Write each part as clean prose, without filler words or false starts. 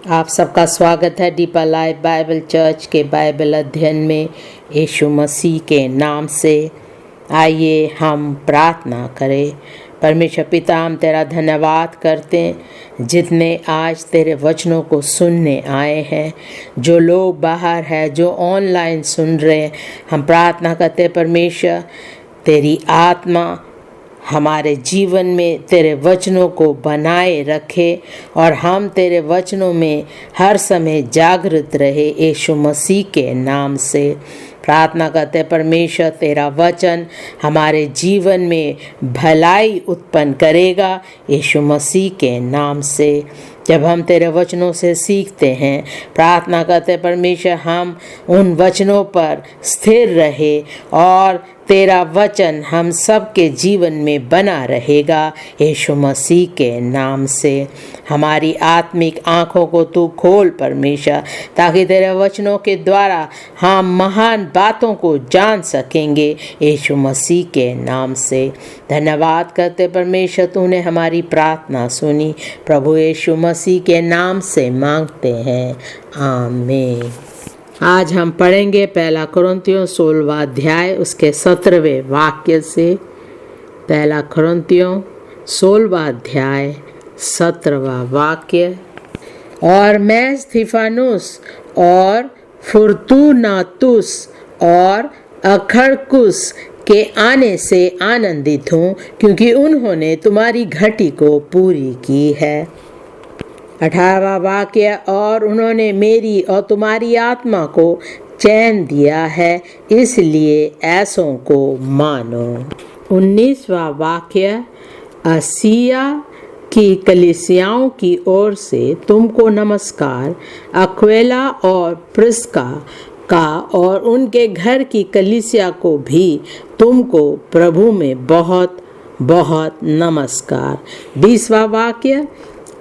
आप सबका स्वागत है डीपर लाइफ बाइबल चर्च के बाइबल अध्ययन में। यीशु मसीह के नाम से आइए हम प्रार्थना करें। परमेश्वर पिता, हम तेरा धन्यवाद करते हैं जितने आज तेरे वचनों को सुनने आए हैं। जो लोग बाहर हैं, जो ऑनलाइन सुन रहे हैं, हम प्रार्थना करते हैं परमेश्वर तेरी आत्मा हमारे जीवन में तेरे वचनों को बनाए रखे और हम तेरे वचनों में हर समय जागृत रहे। यीशु मसीह के नाम से प्रार्थना करते परमेश्वर तेरा वचन हमारे जीवन में भलाई उत्पन्न करेगा। यीशु मसीह के नाम से जब हम तेरे वचनों से सीखते हैं, प्रार्थना करते परमेश्वर हम उन वचनों पर स्थिर रहे और तेरा वचन हम सब के जीवन में बना रहेगा। यीशु मसीह के नाम से हमारी आत्मिक आँखों को तू खोल परमेश्वर, ताकि तेरे वचनों के द्वारा हम महान बातों को जान सकेंगे। यीशु मसीह के नाम से धन्यवाद करते परमेश्वर, तूने हमारी प्रार्थना सुनी। प्रभु यीशु मसीह के नाम से मांगते हैं, आमीन। आज हम पढ़ेंगे पहला कुरिन्थियों 16वां अध्याय उसके 17वें वाक्य से। पहला कुरिन्थियों 16वां अध्याय 17वां वाक्य। और मैं स्तिफानुस और फुर्तूनातुस और अखरकुस के आने से आनंदित हूँ, क्योंकि उन्होंने तुम्हारी घटी को पूरी की है। 18वां वाक्य। और उन्होंने मेरी और तुम्हारी आत्मा को चैन दिया है, इसलिए ऐसों को मानो। 19वां वाक्य। आसिया की कलीसियाओं की ओर से तुमको नमस्कार। अक्विला और प्रिस्का का और उनके घर की कलीसिया को भी तुमको प्रभु में बहुत बहुत नमस्कार। 20वां वाक्य।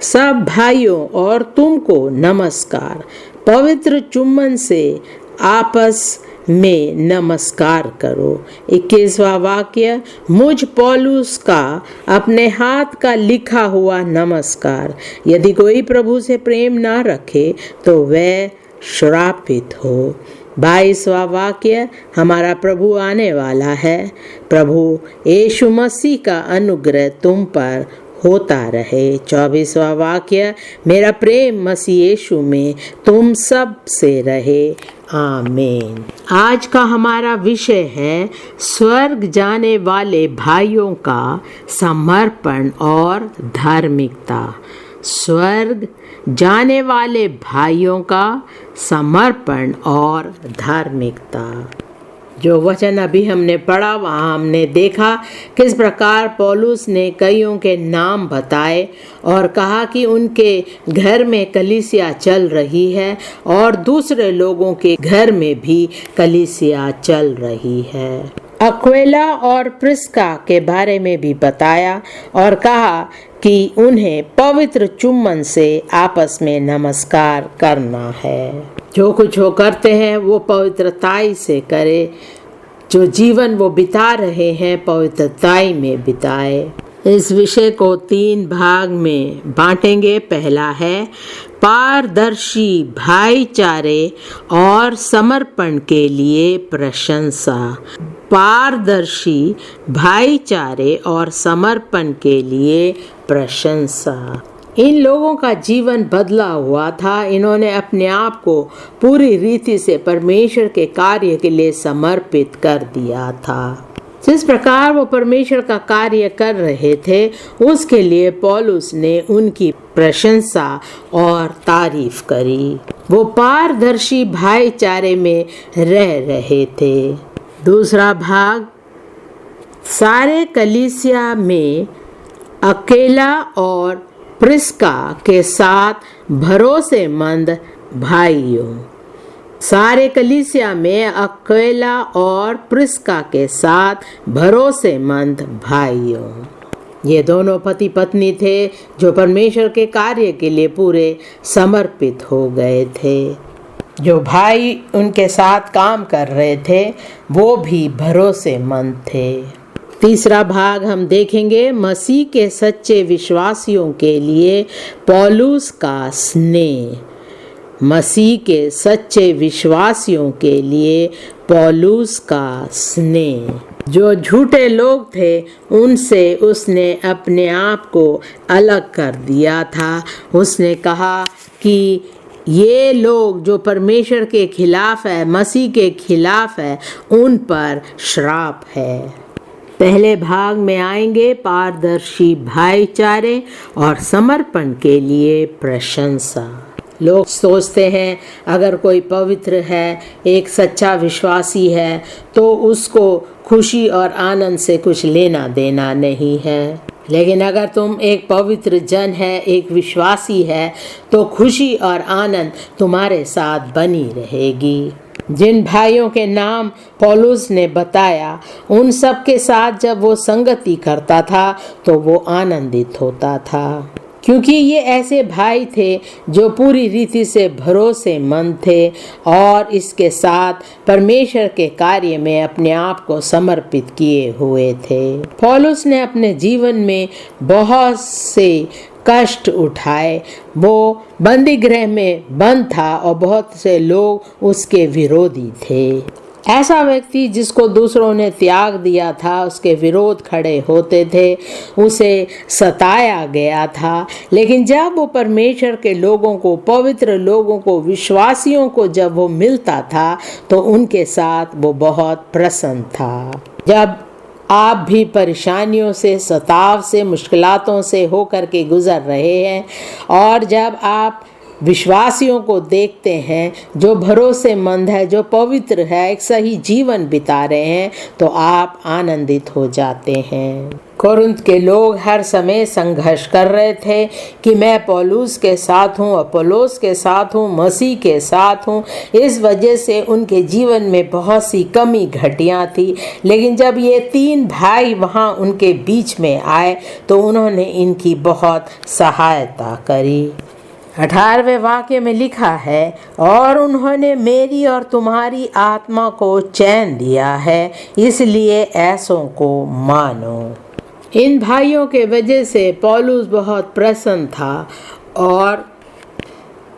सब भाइयों और तुमको नमस्कार। पवित्र चुम्बन से आपस में नमस्कार करो। 21वां वाक्य। मुझ पौलुस का अपने हाथ का लिखा हुआ नमस्कार। यदि कोई प्रभु से प्रेम ना रखे तो वह श्रापित हो। 22वां वाक्य। हमारा प्रभु आने वाला है। प्रभु यीशु मसीह का अनुग्रह तुम पर होता रहे। 24वां वाक्य। मेरा प्रेम मसीह यीशु में तुम सब से रहे, आमीन। आज का हमारा विषय है स्वर्ग जाने वाले भाइयों का समर्पण और धार्मिकता। स्वर्ग जाने वाले भाइयों का समर्पण और धार्मिकता। जो वचन अभी हमने पढ़ा, वहाँ हमने देखा किस प्रकार पौलुस ने कईयों के नाम बताए और कहा कि उनके घर में कलीसिया चल रही है और दूसरे लोगों के घर में भी कलीसिया चल रही है। अक्विला और प्रिस्का के बारे में भी बताया और कहा कि उन्हें पवित्र चुम्बन से आपस में नमस्कार करना है। जो कुछ वो करते हैं वो पवित्रताई से करे। जो जीवन वो बिता रहे हैं पवित्रताई में बिताए। इस विषय को 3 भाग में बांटेंगे। पहला है पारदर्शी भाईचारे और समर्पण के लिए प्रशंसा। पारदर्शी भाईचारे और समर्पण के लिए प्रशंसा। इन लोगों का जीवन बदला हुआ था। इन्होंने अपने आप को पूरी रीति से परमेश्वर के कार्य के लिए समर्पित कर दिया था। जिस प्रकार वो परमेश्वर का कार्य कर रहे थे, उसके लिए पौलुस ने उनकी प्रशंसा और तारीफ करी। वो पारदर्शी भाईचारे में रह रहे थे। दूसरा भाग। सारे कलीसिया में अकेला और प्रिस्का के साथ भरोसेमंद भाइयों। सारे कलीसिया में अक्विला और प्रिस्का के साथ भरोसेमंद भाइयों। ये दोनों पति पत्नी थे जो परमेश्वर के कार्य के लिए पूरे समर्पित हो गए थे। जो भाई उनके साथ काम कर रहे थे वो भी भरोसेमंद थे। तीसरा भाग हम देखेंगे मसीह के सच्चे विश्वासियों के लिए पौलुस का स्नेह। मसीह के सच्चे विश्वासियों के लिए पौलुस का स्नेह। जो झूठे लोग थे उनसे उसने अपने आप को अलग कर दिया था। उसने कहा कि ये लोग जो परमेश्वर के खिलाफ है, मसीह के खिलाफ है, उन पर श्राप है। पहले भाग में आएंगे पारदर्शी भाईचारे और समर्पण के लिए प्रशंसा। लोग सोचते हैं अगर कोई पवित्र है, एक सच्चा विश्वासी है, तो उसको खुशी और आनंद से कुछ लेना देना नहीं है। लेकिन अगर तुम एक पवित्र जन है, एक विश्वासी है, तो खुशी और आनंद तुम्हारे साथ बनी रहेगी। जिन भाइयों के नाम पौलुस ने बताया, उन सब के साथ जब वो संगति करता था तो वो आनंदित होता था, क्योंकि ये ऐसे भाई थे जो पूरी रीति से भरोसेमंद थे और इसके साथ परमेश्वर के कार्य में अपने आप को समर्पित किए हुए थे। पौलुस ने अपने जीवन में बहुत से कष्ट उठाए। वो बंदी गृह में बंद था और बहुत से लोग उसके विरोधी थे। ऐसा व्यक्ति जिसको दूसरों ने त्याग दिया था, उसके विरोध खड़े होते थे, उसे सताया गया था। लेकिन जब वो परमेश्वर के लोगों को, पवित्र लोगों को, विश्वासियों को जब वो मिलता था तो उनके साथ वो बहुत प्रसन्न था। जब आप भी परेशानियों से, सताव से, मुश्किलातों से होकर के गुजर रहे हैं और जब आप विश्वासियों को देखते हैं जो भरोसेमंद है, जो पवित्र है, एक सही जीवन बिता रहे हैं, तो आप आनंदित हो जाते हैं। कोरिन्थ के लोग हर समय संघर्ष कर रहे थे कि मैं पौलुस के साथ हूँ, अपोलोस के साथ हूँ, मसीह के साथ हूँ। इस वजह से उनके जीवन में बहुत सी कमी घटियाँ थी। लेकिन जब ये तीन भाई वहाँ उनके बीच में आए तो उन्होंने इनकी बहुत सहायता करी। 18वें वाक्य में लिखा है, और उन्होंने मेरी और तुम्हारी आत्मा को चैन दिया है, इसलिए ऐसों को मानो। इन भाइयों के वजह से पौलुस बहुत प्रसन्न था और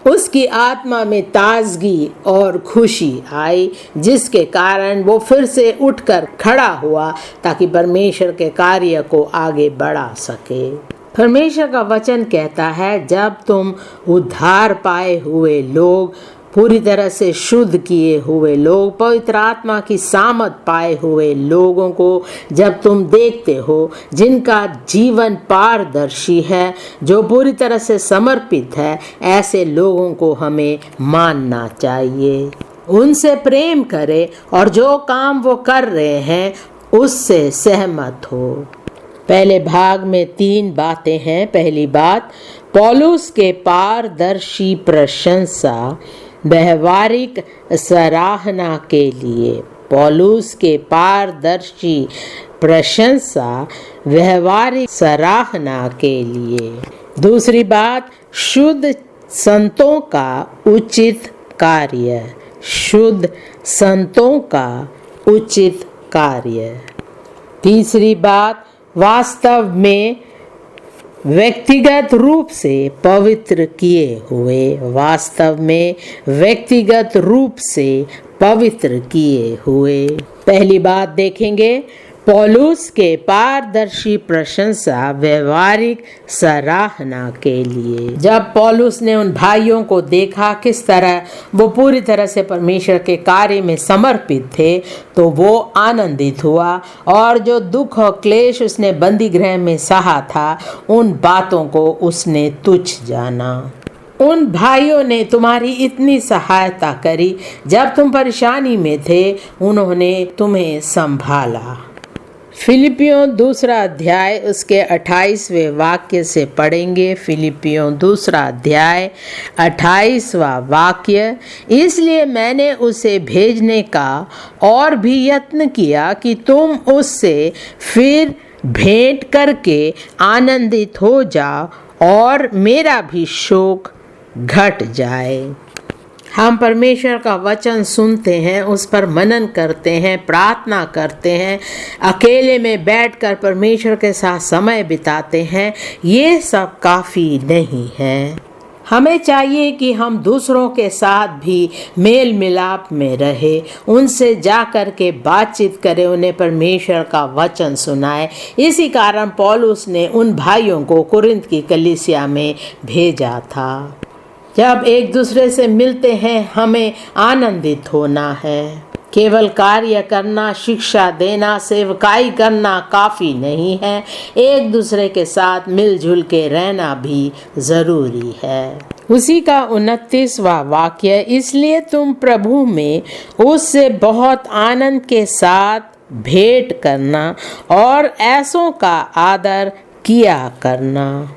उसकी आत्मा में ताजगी और खुशी आई, जिसके कारण वो फिर से उठकर खड़ा हुआ ताकि परमेश्वर के कार्य को आगे बढ़ा सके। परमेश्वर का वचन कहता है, जब तुम उद्धार पाए हुए लोग, पूरी तरह से शुद्ध किए हुए लोग, पवित्र आत्मा की सामत पाए हुए लोगों को जब तुम देखते हो, जिनका जीवन पारदर्शी है, जो पूरी तरह से समर्पित है, ऐसे लोगों को हमें मानना चाहिए। उनसे प्रेम करें और जो काम वो कर रहे हैं उससे सहमत हो। पहले भाग में 3 बातें हैं। पहली बात, पौलुस के पारदर्शी प्रशंसा व्यवहारिक सराहना के लिए। पौलुस के पारदर्शी प्रशंसा व्यवहारिक सराहना के लिए। दूसरी बात, शुद्ध संतों का उचित कार्य। शुद्ध संतों का उचित कार्य। तीसरी बात, वास्तव में व्यक्तिगत रूप से पवित्र किए हुए। वास्तव में व्यक्तिगत रूप से पवित्र किए हुए। पहली बात देखेंगे, पौलुस के पारदर्शी प्रशंसा व्यवहारिक सराहना के लिए। जब पौलुस ने उन भाइयों को देखा किस तरह वो पूरी तरह से परमेश्वर के कार्य में समर्पित थे, तो वो आनंदित हुआ और जो दुख और क्लेश उसने बंदी गृह में सहा था, उन बातों को उसने तुच्छ जाना। उन भाइयों ने तुम्हारी इतनी सहायता करी, जब तुम परेशानी में थे उन्होंने तुम्हें संभाला। फिलिपियों 2 अध्याय उसके 28वें वाक्य से पढ़ेंगे। फिलिपियों 2 अध्याय 28वां वाक्य, इसलिए मैंने उसे भेजने का और भी यत्न किया कि तुम उससे फिर भेंट करके आनंदित हो जाओ और मेरा भी शोक घट जाए। हम परमेश्वर का वचन सुनते हैं, उस पर मनन करते हैं, प्रार्थना करते हैं, अकेले में बैठकर परमेश्वर के साथ समय बिताते हैं, ये सब काफ़ी नहीं है। हमें चाहिए कि हम दूसरों के साथ भी मेल मिलाप में रहे, उनसे जा कर के बातचीत करें, उन्हें परमेश्वर का वचन सुनाए। इसी कारण पौलुस ने उन भाइयों को कुरिन्थ की कलीसिया में भेजा था। जब एक दूसरे से मिलते हैं हमें आनंदित होना है। केवल कार्य करना, शिक्षा देना, सेवकाई करना काफ़ी नहीं है, एक दूसरे के साथ मिलजुल के रहना भी ज़रूरी है। उसी का 29वां वाक्य, इसलिए तुम प्रभु में उससे बहुत आनंद के साथ भेंट करना और ऐसों का आदर किया करना।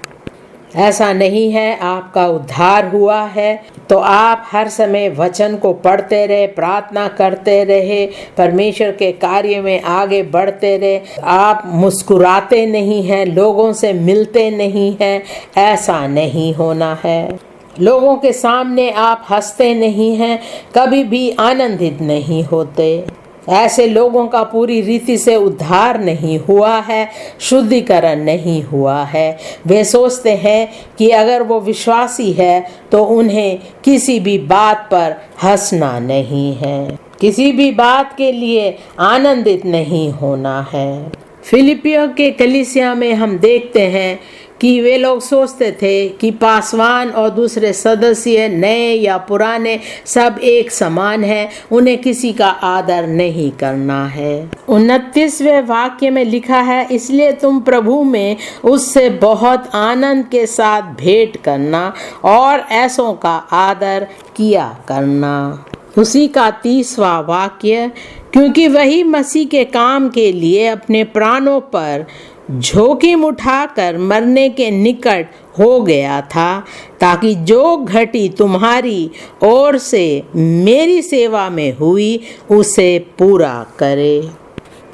ऐसा नहीं है आपका उद्धार हुआ है तो आप हर समय वचन को पढ़ते रहे, प्रार्थना करते रहे, परमेश्वर के कार्य में आगे बढ़ते रहे, आप मुस्कुराते नहीं हैं, लोगों से मिलते नहीं हैं, ऐसा नहीं होना है। लोगों के सामने आप हंसते नहीं हैं, कभी भी आनंदित नहीं होते। ऐसे लोगों का पूरी रीति से उद्धार नहीं हुआ है, शुद्धिकरण नहीं हुआ है। वे सोचते हैं कि अगर वो विश्वासी है तो उन्हें किसी भी बात पर हंसना नहीं है, किसी भी बात के लिए आनंदित नहीं होना है। फिलिपियों के कलीसिया में हम देखते हैं कि वे लोग सोचते थे कि पासवान और दूसरे सदस्य, नए या पुराने, सब एक समान है, उन्हें किसी का आदर नहीं करना है। 29वें वाक्य में लिखा है, इसलिए तुम प्रभु में उससे बहुत आनंद के साथ भेंट करना और ऐसों का आदर किया करना। उसी का 30वां वाक्य, क्योंकि वही मसीह के काम के लिए अपने प्राणों पर जोखिम उठाकर मरने के निकट हो गया था, ताकि जो घटी तुम्हारी ओर से मेरी सेवा में हुई उसे पूरा करे।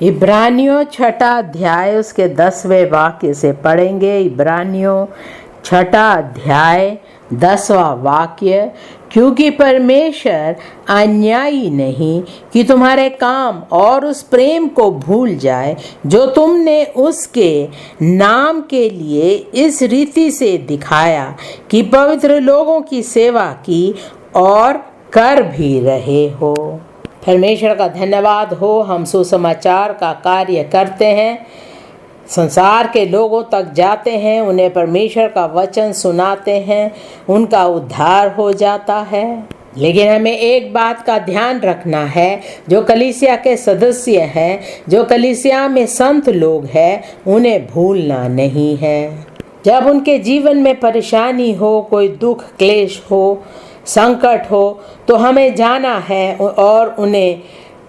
इब्रानियों 6 अध्याय उसके 10वें वाक्य से पढ़ेंगे। इब्रानियों 6 अध्याय 10वां वाक्य, क्योंकि परमेश्वर अन्यायी नहीं कि तुम्हारे काम और उस प्रेम को भूल जाए जो तुमने उसके नाम के लिए इस रीति से दिखाया कि पवित्र लोगों की सेवा की और कर भी रहे हो। परमेश्वर का धन्यवाद हो, हम सुसमाचार का कार्य करते हैं, संसार के लोगों तक जाते हैं, उन्हें परमेश्वर का वचन सुनाते हैं, उनका उद्धार हो जाता है। लेकिन हमें एक बात का ध्यान रखना है, जो कलीसिया के सदस्य हैं, जो कलीसिया में संत लोग हैं, उन्हें भूलना नहीं है। जब उनके जीवन में परेशानी हो, कोई दुख क्लेश हो, संकट हो, तो हमें जाना है और उन्हें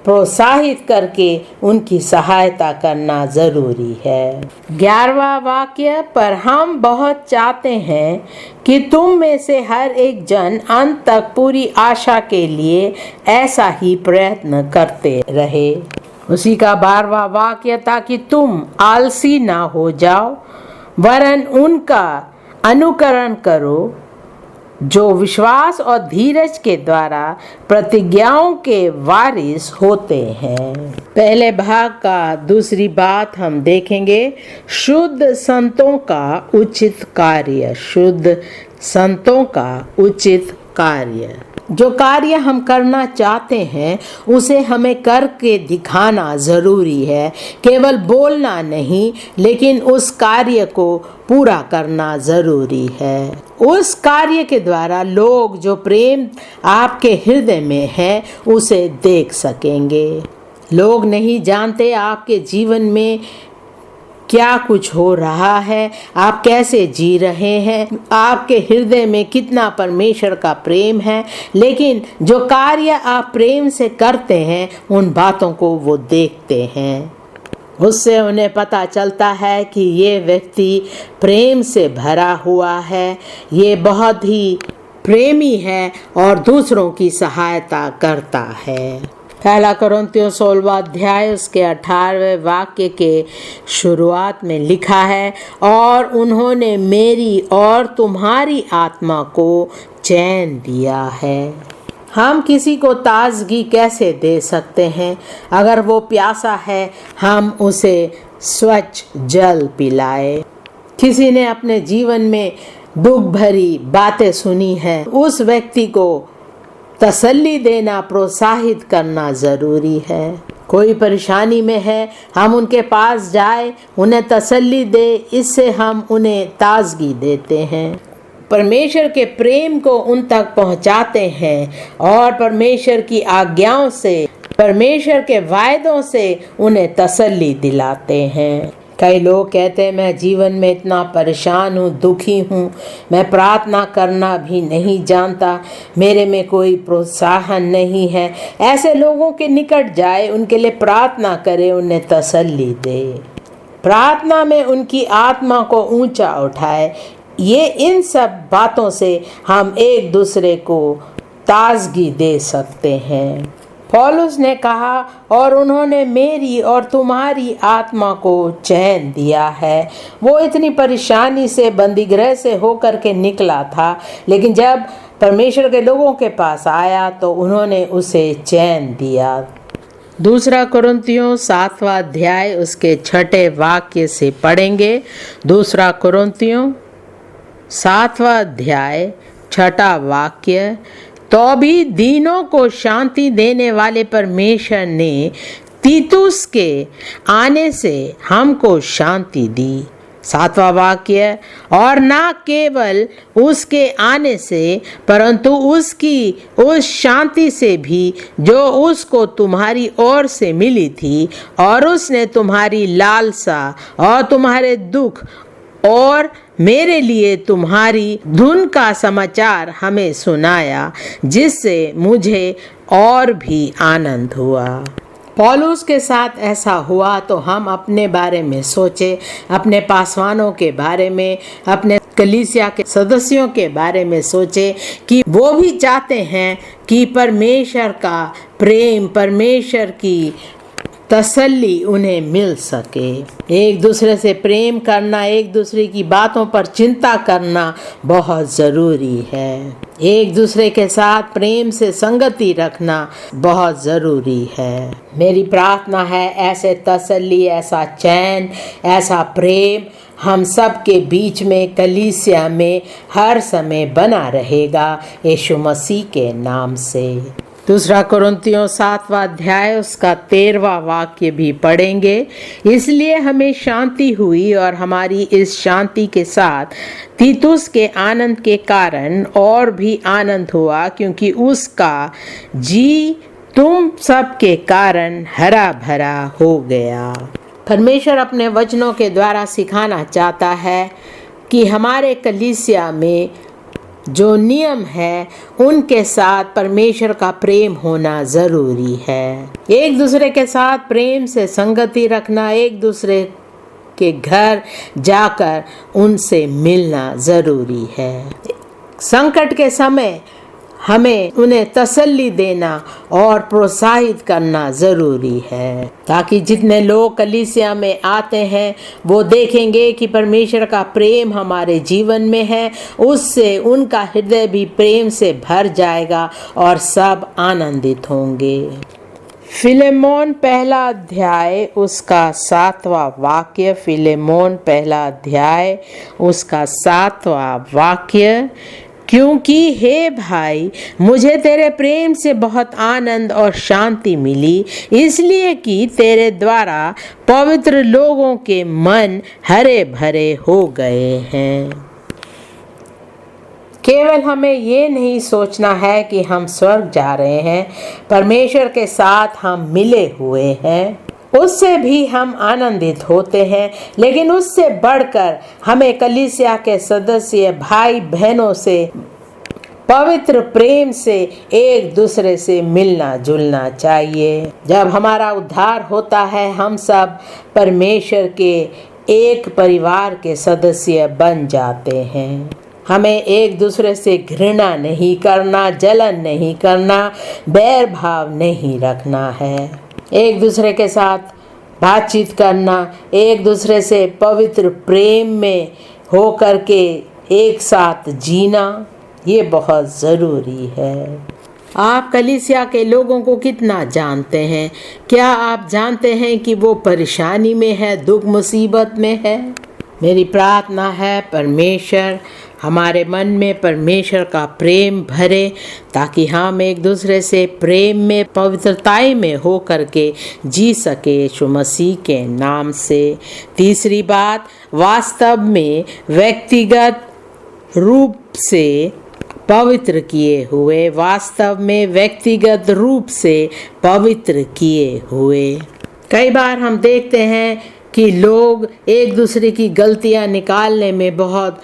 प्रोत्साहित करके उनकी सहायता करना ज़रूरी है। 11वां वाक्य, पर हम बहुत चाहते हैं कि तुम में से हर एक जन अंत तक पूरी आशा के लिए ऐसा ही प्रयत्न करते रहे। उसी का 12वां वाक्य, ताकि तुम आलसी ना हो जाओ, वरन उनका अनुकरण करो जो विश्वास और धीरज के द्वारा प्रतिज्ञाओं के वारिस होते हैं। पहले भाग का दूसरी बात हम देखेंगे, शुद्ध संतों का उचित कार्य। शुद्ध संतों का उचित कार्य, जो कार्य हम करना चाहते हैं उसे हमें करके दिखाना ज़रूरी है। केवल बोलना नहीं, लेकिन उस कार्य को पूरा करना ज़रूरी है। उस कार्य के द्वारा लोग जो प्रेम आपके हृदय में है उसे देख सकेंगे। लोग नहीं जानते आपके जीवन में क्या कुछ हो रहा है, आप कैसे जी रहे हैं, आपके हृदय में कितना परमेश्वर का प्रेम है, लेकिन जो कार्य आप प्रेम से करते हैं उन बातों को वो देखते हैं। उससे उन्हें पता चलता है कि ये व्यक्ति प्रेम से भरा हुआ है, ये बहुत ही प्रेमी है और दूसरों की सहायता करता है। पहला कुरिन्थियों 16वां अध्याय उसके 18वें वाक्य के शुरुआत में लिखा है, और उन्होंने मेरी और तुम्हारी आत्मा को चैन दिया है। हम किसी को ताजगी कैसे दे सकते हैं? अगर वो प्यासा है, हम उसे स्वच्छ जल पिलाए। किसी ने अपने जीवन में दुख भरी बातें सुनी हैं, उस व्यक्ति को तसल्ली देना, प्रोत्साहित करना जरूरी है। कोई परेशानी में है, हम उनके पास जाए, उन्हें तसल्ली दे, इससे हम उन्हें ताजगी देते हैं, परमेश्वर के प्रेम को उन तक पहुंचाते हैं और परमेश्वर की आज्ञाओं से, परमेश्वर के वायदों से उन्हें तसल्ली दिलाते हैं। कई लोग कहते हैं मैं जीवन में इतना परेशान हूँ, दुखी हूँ, मैं प्रार्थना करना भी नहीं जानता, मेरे में कोई प्रोत्साहन नहीं है। ऐसे लोगों के निकट जाए, उनके लिए प्रार्थना करे, उन्हें तसल्ली दे, प्रार्थना में उनकी आत्मा को ऊंचा उठाए। ये इन सब बातों से हम एक दूसरे को ताजगी दे सकते हैं। पौलुस ने कहा, और उन्होंने मेरी और तुम्हारी आत्मा को चैन दिया है। वो इतनी परेशानी से, बंदीगृह से होकर के निकला था, लेकिन जब परमेश्वर के लोगों के पास आया तो उन्होंने उसे चैन दिया। 2 कुरिन्थियों 7वां अध्याय उसके 6 वाक्य से पढ़ेंगे। 2 कुरिन्थियों 7वां अध्याय 6 वाक्य। तो भी दीनों को शांति देने वाले परमेश्वर ने तीतुस के आने से हमको शांति दी। 7वां वाक्य, और ना केवल उसके आने से, परंतु उसकी उस शांति से भी जो उसको तुम्हारी ओर से मिली थी, और उसने तुम्हारी लालसा और तुम्हारे दुख और मेरे लिए तुम्हारी धुन का समाचार हमें सुनाया, जिससे मुझे और भी आनंद हुआ। पौलुस के साथ ऐसा हुआ तो हम अपने बारे में सोचे, अपने पासवानों के बारे में, अपने कलीसिया के सदस्यों के बारे में सोचे कि वो भी चाहते हैं कि परमेश्वर का प्रेम, परमेश्वर की तसल्ली उन्हें मिल सके। एक दूसरे से प्रेम करना, एक दूसरे की बातों पर चिंता करना बहुत ज़रूरी है। एक दूसरे के साथ प्रेम से संगति रखना बहुत ज़रूरी है। मेरी प्रार्थना है ऐसे तसल्ली, ऐसा चैन, ऐसा प्रेम हम सब के बीच में, कलीसिया में हर समय बना रहेगा, यीशु मसीह के नाम से। 2 कुरिन्थियों 7वां अध्याय उसका 13वां वाक्य भी पढ़ेंगे। इसलिए हमें शांति हुई और हमारी इस शांति के साथ तीतुस के आनंद के कारण और भी आनंद हुआ, क्योंकि उसका जी तुम सब के कारण हरा भरा हो गया। परमेश्वर अपने वचनों के द्वारा सिखाना चाहता है कि हमारे कलीसिया में जो नियम है उनके साथ परमेश्वर का प्रेम होना ज़रूरी है। एक दूसरे के साथ प्रेम से संगति रखना, एक दूसरे के घर जाकर उनसे मिलना ज़रूरी है। संकट के समय हमें उन्हें तसल्ली देना और प्रोत्साहित करना ज़रूरी है, ताकि जितने लोग कलीसिया में आते हैं वो देखेंगे कि परमेश्वर का प्रेम हमारे जीवन में है, उससे उनका हृदय भी प्रेम से भर जाएगा और सब आनंदित होंगे। फिलेमोन 1 अध्याय उसका 7वां वाक्य। फिलेमोन 1 अध्याय उसका 7वां वाक्य। क्योंकि हे भाई, मुझे तेरे प्रेम से बहुत आनंद और शांति मिली, इसलिए कि तेरे द्वारा पवित्र लोगों के मन हरे भरे हो गए हैं। केवल हमें ये नहीं सोचना है कि हम स्वर्ग जा रहे हैं, परमेश्वर के साथ हम मिले हुए हैं, उससे भी हम आनंदित होते हैं, लेकिन उससे बढ़कर हमें कलीसिया के सदस्य भाई बहनों से पवित्र प्रेम से एक दूसरे से मिलना जुलना चाहिए। जब हमारा उद्धार होता है, हम सब परमेश्वर के एक परिवार के सदस्य बन जाते हैं। हमें एक दूसरे से घृणा नहीं करना, जलन नहीं करना, बैर भाव नहीं रखना है। एक दूसरे के साथ बातचीत करना, एक दूसरे से पवित्र प्रेम में हो करके एक साथ जीना, ये बहुत ज़रूरी है। आप कलीसिया के लोगों को कितना जानते हैं? क्या आप जानते हैं कि वो परेशानी में है, दुख मुसीबत में है? मेरी प्रार्थना है परमेश्वर हमारे मन में परमेश्वर का प्रेम भरे, ताकि हम एक दूसरे से प्रेम में, पवित्रताई में हो करके जी सके यीशु मसीह के नाम से। तीसरी बात, वास्तव में व्यक्तिगत रूप से पवित्र किए हुए, वास्तव में व्यक्तिगत रूप से पवित्र किए हुए। कई बार हम देखते हैं कि लोग एक दूसरे की गलतियां निकालने में बहुत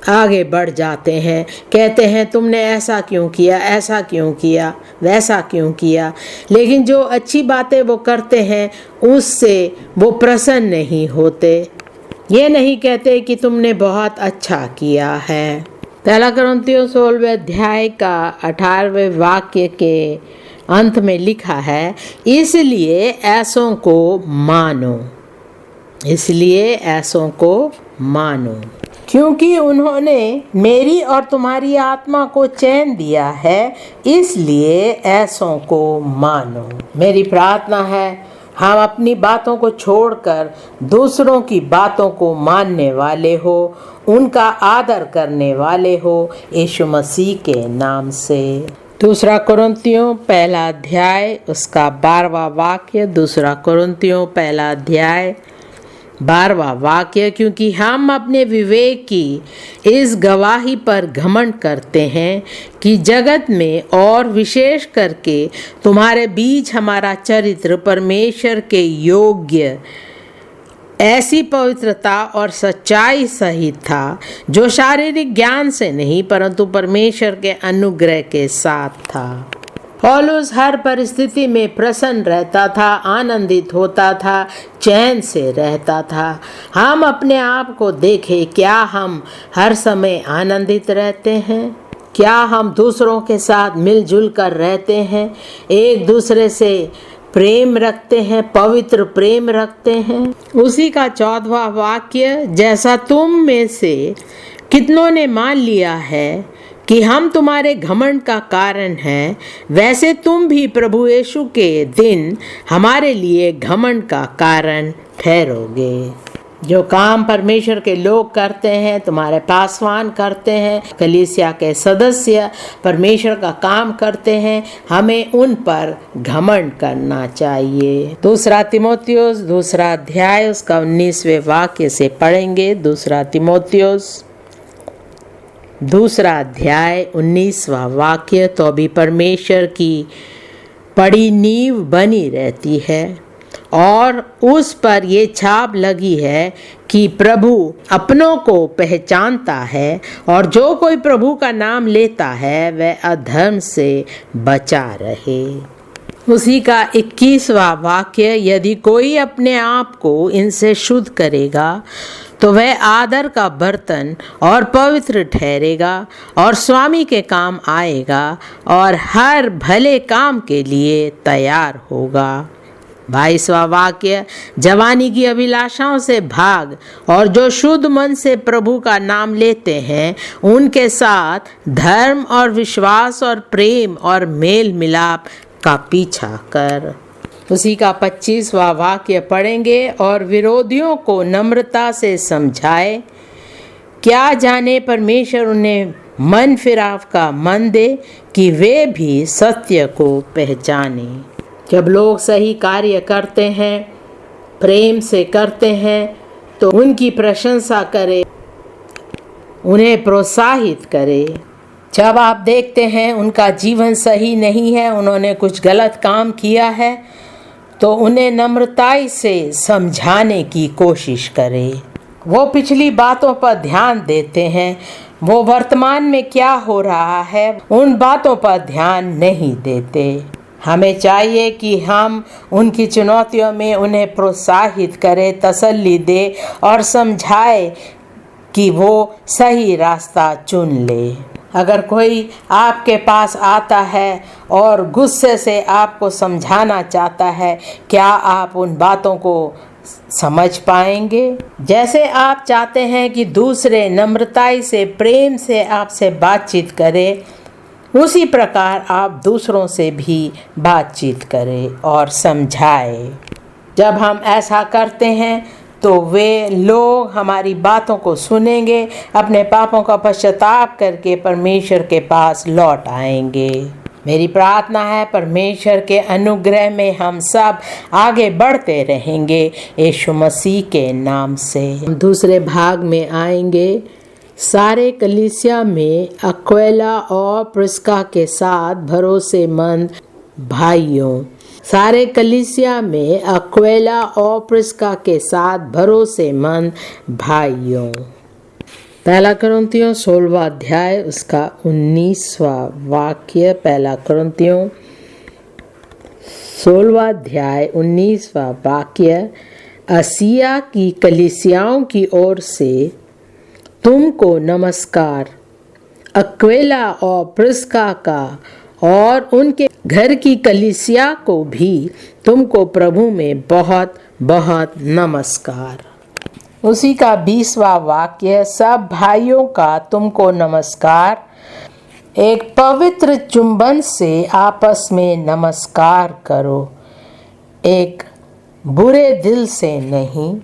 आगे बढ़ जाते हैं। कहते हैं तुमने ऐसा क्यों किया, ऐसा क्यों किया, वैसा क्यों किया। लेकिन जो अच्छी बातें वो करते हैं उससे वो प्रसन्न नहीं होते। ये नहीं कहते कि तुमने बहुत अच्छा किया है। पहला कुरिन्थियों 16वें अध्याय का 18वें वाक्य के अंत में लिखा है, इसलिए ऐसों को मानो, इसलिए ऐसों को मानो, क्योंकि उन्होंने मेरी और तुम्हारी आत्मा को चैन दिया है, इसलिए ऐसों को मानो। मेरी प्रार्थना है हम अपनी बातों को छोड़कर दूसरों की बातों को मानने वाले हो, उनका आदर करने वाले हो यीशु मसीह के नाम से। दूसरा कुरिन्थियों पहला अध्याय उसका 12वां वाक्य, दूसरा कुरिन्थियों पहला अध्याय 12वां वाक्य, क्योंकि हम अपने विवेक की इस गवाही पर घमंड करते हैं कि जगत में और विशेष करके तुम्हारे बीच हमारा चरित्र परमेश्वर के योग्य ऐसी पवित्रता और सच्चाई सहित था, जो शारीरिक ज्ञान से नहीं परंतु परमेश्वर के अनुग्रह के साथ था। पौलुस हर परिस्थिति में प्रसन्न रहता था, आनंदित होता था, चैन से रहता था। हम अपने आप को देखें, क्या हम हर समय आनंदित रहते हैं? क्या हम दूसरों के साथ मिलजुल कर रहते हैं, एक दूसरे से प्रेम रखते हैं, पवित्र प्रेम रखते हैं? उसी का 14वां वाक्य, जैसा तुम में से कितनों ने मान लिया है कि हम तुम्हारे घमंड का कारण हैं, वैसे तुम भी प्रभु यीशु के दिन हमारे लिए घमंड का कारण ठहरोगे। जो काम परमेश्वर के लोग करते हैं, तुम्हारे पासवान करते हैं, कलीसिया के सदस्य परमेश्वर का काम करते हैं, हमें उन पर घमंड करना चाहिए। दूसरा तीमुथियुस दूसरा अध्याय उसका 19वें वाक्य से पढ़ेंगे। दूसरा तीमुथियुस दूसरा अध्याय 19वां वाक्य, तो भी परमेश्वर की पड़ी नींव बनी रहती है और उस पर ये छाप लगी है कि प्रभु अपनों को पहचानता है और जो कोई प्रभु का नाम लेता है वह अधर्म से बचा रहे। उसी का 21वां वाक्य, यदि कोई अपने आप को इनसे शुद्ध करेगा तो वह आदर का बर्तन और पवित्र ठहरेगा और स्वामी के काम आएगा और हर भले काम के लिए तैयार होगा। 22वां वाक्य, जवानी की अभिलाषाओं से भाग और जो शुद्ध मन से प्रभु का नाम लेते हैं उनके साथ धर्म और विश्वास और प्रेम और मेल मिलाप का पीछा कर। उसी का 25वां वाक्य पढ़ेंगे, और विरोधियों को नम्रता से समझाए, क्या जाने परमेश्वर उन्हें मन फिराव का मन दे कि वे भी सत्य को पहचाने। जब लोग सही कार्य करते हैं, प्रेम से करते हैं, तो उनकी प्रशंसा करें, उन्हें प्रोत्साहित करें। जब आप देखते हैं उनका जीवन सही नहीं है, उन्होंने कुछ गलत काम किया है, तो उन्हें नम्रताई से समझाने की कोशिश करें। वो पिछली बातों पर ध्यान देते हैं, वो वर्तमान में क्या हो रहा है उन बातों पर ध्यान नहीं देते। हमें चाहिए कि हम उनकी चुनौतियों में उन्हें प्रोत्साहित करें, तसल्ली दे और समझाए कि वो सही रास्ता चुन ले। अगर कोई आपके पास आता है और गुस्से से आपको समझाना चाहता है, क्या आप उन बातों को समझ पाएंगे? जैसे आप चाहते हैं कि दूसरे नम्रताई से, प्रेम से आपसे बातचीत करें, उसी प्रकार आप दूसरों से भी बातचीत करें और समझाएं। जब हम ऐसा करते हैं तो वे लोग हमारी बातों को सुनेंगे, अपने पापों का पश्चाताप करके परमेश्वर के पास लौट आएंगे। मेरी प्रार्थना है परमेश्वर के अनुग्रह में हम सब आगे बढ़ते रहेंगे यीशु मसीह के नाम से। हम दूसरे भाग में आएंगे। सारे कलीसिया में अक्विला और प्रिस्का के साथ भरोसेमंद भाइयों। सारे कलीसिया में अक्विला और प्रिस्का के साथ भरोसेमंद भाइयों। पहला कुरिन्थियों 16वां अध्याय उसका 19वां वाक्य। पहला कुरिन्थियों 16वां अध्याय 19वां वाक्य। आसिया की कलीसियाओं की ओर से तुमको नमस्कार। अक्विला और प्रिस्का का और उनके घर की कलीसिया को भी तुमको प्रभु में बहुत बहुत नमस्कार। उसी का 20वां वाक्य। सब भाइयों का तुमको नमस्कार। एक पवित्र चुंबन से आपस में नमस्कार करो, एक बुरे दिल से नहीं,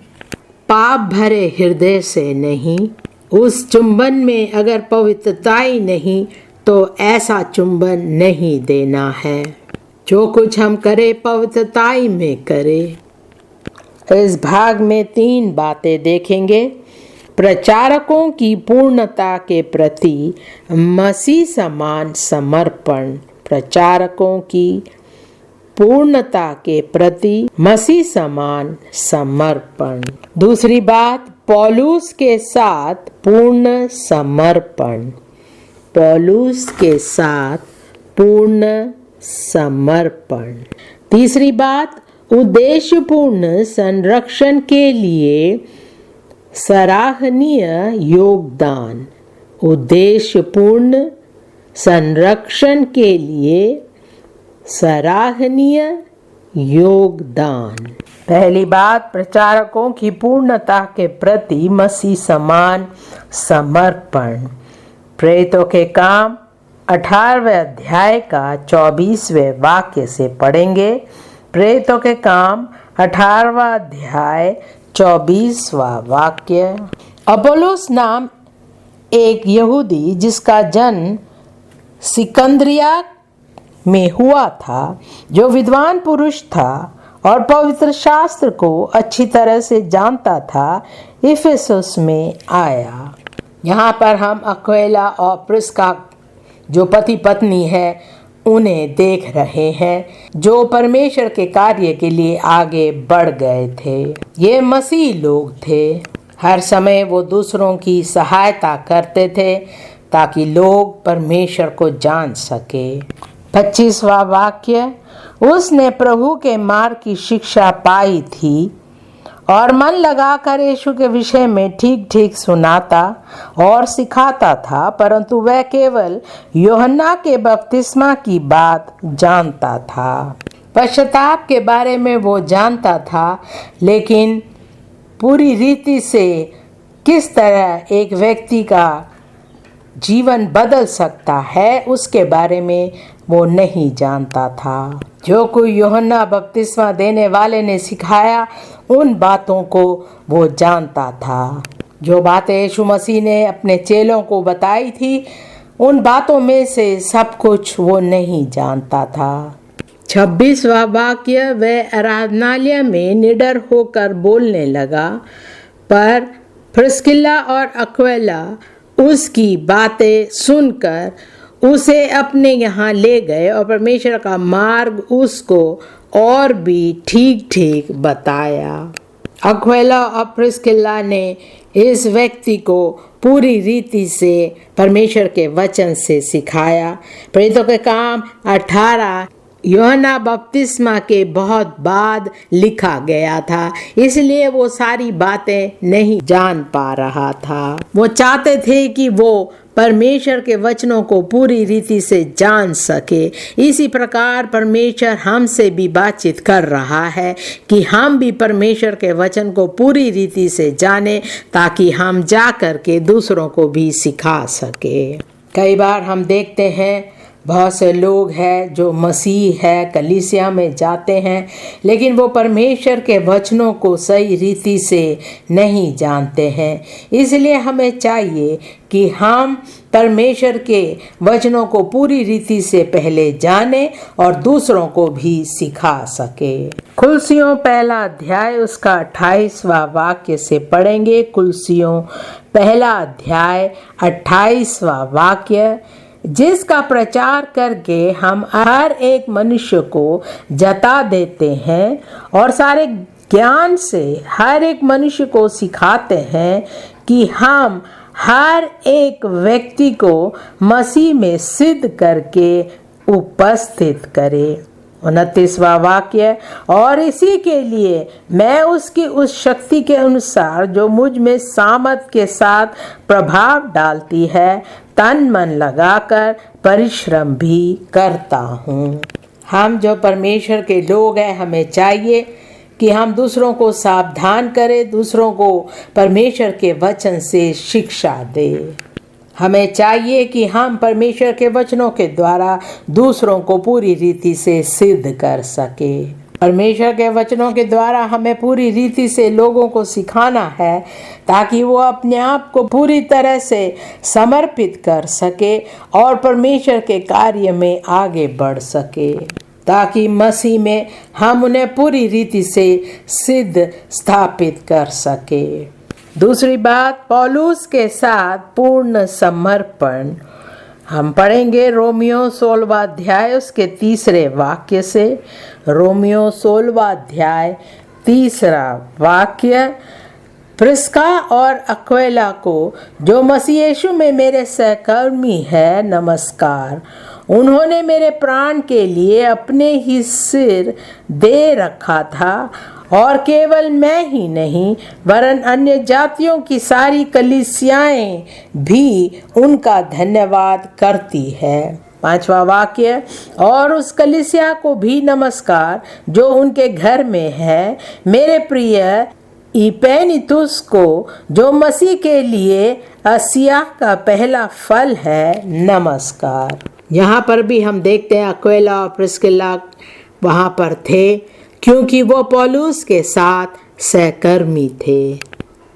पाप भरे हृदय से नहीं। उस चुंबन में अगर पवित्रता ही नहीं तो ऐसा चुंबन नहीं देना है। जो कुछ हम करें पवित्रता में करें। इस भाग में 3 बातें देखेंगे। प्रचारकों की पूर्णता के प्रति मसीह समान समर्पण। प्रचारकों की पूर्णता के प्रति मसीह समान समर्पण। दूसरी बात, पौलुस के साथ पूर्ण समर्पण। पौलुस के साथ पूर्ण समर्पण। तीसरी बात, उद्देश्यपूर्ण संरक्षण के लिए सराहनीय योगदान। उद्देश्यपूर्ण संरक्षण के लिए सराहनीय योगदान। पहली बात, प्रचारकों की पूर्णता के प्रति मसीह समान समर्पण। प्रेरितों के काम 18वें अध्याय का 24वें वाक्य से पढ़ेंगे। प्रेरितों के काम 18वां अध्याय 24वां वाक्य। अपोलोस नाम एक यहूदी जिसका जन्म सिकंदरिया में हुआ था, जो विद्वान पुरुष था और पवित्र शास्त्र को अच्छी तरह से जानता था, इफिसुस में आया। यहाँ पर हम अक्विला और प्रिस्का जो पति पत्नी है उन्हें देख रहे हैं, जो परमेश्वर के कार्य के लिए आगे बढ़ गए थे। ये मसीह लोग थे। हर समय वो दूसरों की सहायता करते थे ताकि लोग परमेश्वर को जान सके। 25वां वाक्य। उसने प्रभु के मार्ग की शिक्षा पाई थी और मन लगाकर यीशु के विषय में ठीक ठीक सुनाता और सिखाता था, परंतु वह केवल यूहन्ना के बपतिस्मा की बात जानता था। पश्चाताप के बारे में वो जानता था, लेकिन पूरी रीति से किस तरह एक व्यक्ति का जीवन बदल सकता है उसके बारे में वो नहीं जानता था। जो कोई यूहन्ना बपतिस्मा देने वाले ने सिखाया उन बातों को वो जानता था। जो बातें यीशु मसीह ने अपने चेलों को बताई थी उन बातों में से सब कुछ वो नहीं जानता था। 26वां वाक्य। वह आराधनालय में निडर होकर बोलने लगा, पर प्रिस्किल्ला और अक्विला उसकी बातें सुनकर उसे अपने यहाँ ले गए और परमेश्वर का मार्ग उसको और भी ठीक ठीक बताया। अक्विला और प्रिस्किल्ला ने इस व्यक्ति को पूरी रीति से परमेश्वर के वचन से सिखाया। प्रेरितों के काम 18 यूहन्ना बपतिस्मा के बहुत बाद लिखा गया था, इसलिए वो सारी बातें नहीं जान पा रहा था। वो चाहते थे कि वो परमेश्वर के वचनों को पूरी रीति से जान सके। इसी प्रकार परमेश्वर हमसे भी बातचीत कर रहा है कि हम भी परमेश्वर के वचन को पूरी रीति से जाने, ताकि हम जा कर के दूसरों को भी सिखा सके। कई बार हम देखते हैं बहुत से लोग हैं जो मसीह है, कलीसिया में जाते हैं, लेकिन वो परमेश्वर के वचनों को सही रीति से नहीं जानते हैं। इसलिए हमें चाहिए कि हम परमेश्वर के वचनों को पूरी रीति से पहले जानें और दूसरों को भी सिखा सके। कुलसियों पहला अध्याय उसका 28वां वाक्य से पढ़ेंगे। कुलसियों पहला अध्याय 28वां वाक्य, जिसका प्रचार करके हम हर एक मनुष्य को जता देते हैं और सारे ज्ञान से हर एक मनुष्य को सिखाते हैं कि हम हर एक व्यक्ति को मसीह में सिद्ध करके उपस्थित करें। 29वां वाक्य, और इसी के लिए मैं उसकी उस शक्ति के अनुसार जो मुझ में सामर्थ के साथ प्रभाव डालती है तन मन लगाकर परिश्रम भी करता हूँ। हम जो परमेश्वर के लोग हैं, हमें चाहिए कि हम दूसरों को सावधान करें, दूसरों को परमेश्वर के वचन से शिक्षा दें। हमें चाहिए कि हम परमेश्वर के वचनों के द्वारा दूसरों को पूरी रीति से सिद्ध कर सके। परमेश्वर के वचनों के द्वारा हमें पूरी रीति से लोगों को सिखाना है ताकि वो अपने आप को पूरी तरह से समर्पित कर सके और परमेश्वर के कार्य में आगे बढ़ सके, ताकि मसीह में हम उन्हें पूरी रीति से सिद्ध स्थापित कर सके। दूसरी बात, पौलुस के साथ पूर्ण समर्पण। हम पढ़ेंगे रोमियो 16वां अध्याय उसके 3 वाक्य से। रोमियो 16वां अध्याय 3 वाक्य, प्रिस्का और अक्विला को जो मसीह यीशु में मेरे सहकर्मी है नमस्कार। उन्होंने मेरे प्राण के लिए अपने ही सिर दे रखा था और केवल मैं ही नहीं वरन अन्य जातियों की सारी कलीसियाएं भी उनका धन्यवाद करती है। 5वां वाक्य, और उस कलीसिया को भी नमस्कार जो उनके घर में है। मेरे प्रिय इपेनितुस को जो मसीह के लिए असिया का पहला फल है नमस्कार। यहाँ पर भी हम देखते हैं अक्विला और प्रिस्किला वहाँ पर थे क्योंकि वो पौलुस के साथ सहकर्मी थे।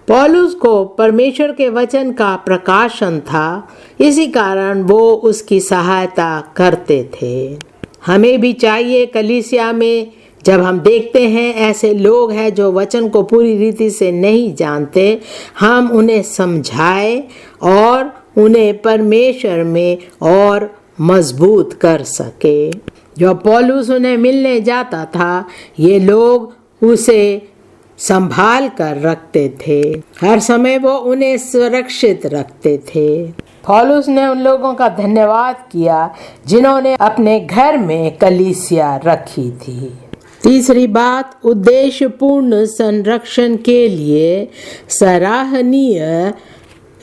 पौलुस को परमेश्वर के वचन का प्रकाशन था, इसी कारण वो उसकी सहायता करते थे। हमें भी चाहिए कलीसिया में जब हम देखते हैं ऐसे लोग हैं जो वचन को पूरी रीति से नहीं जानते, हम उन्हें समझाएं और उन्हें परमेश्वर में और मजबूत कर सके। जब पौलुस उन्हें मिलने जाता था, ये लोग उसे संभाल कर रखते थे, हर समय वो उन्हें सुरक्षित रखते थे। पौलुस ने उन लोगों का धन्यवाद किया जिन्होंने अपने घर में कलीसिया रखी थी। तीसरी बात, उद्देश्यपूर्ण संरक्षण के लिए सराहनीय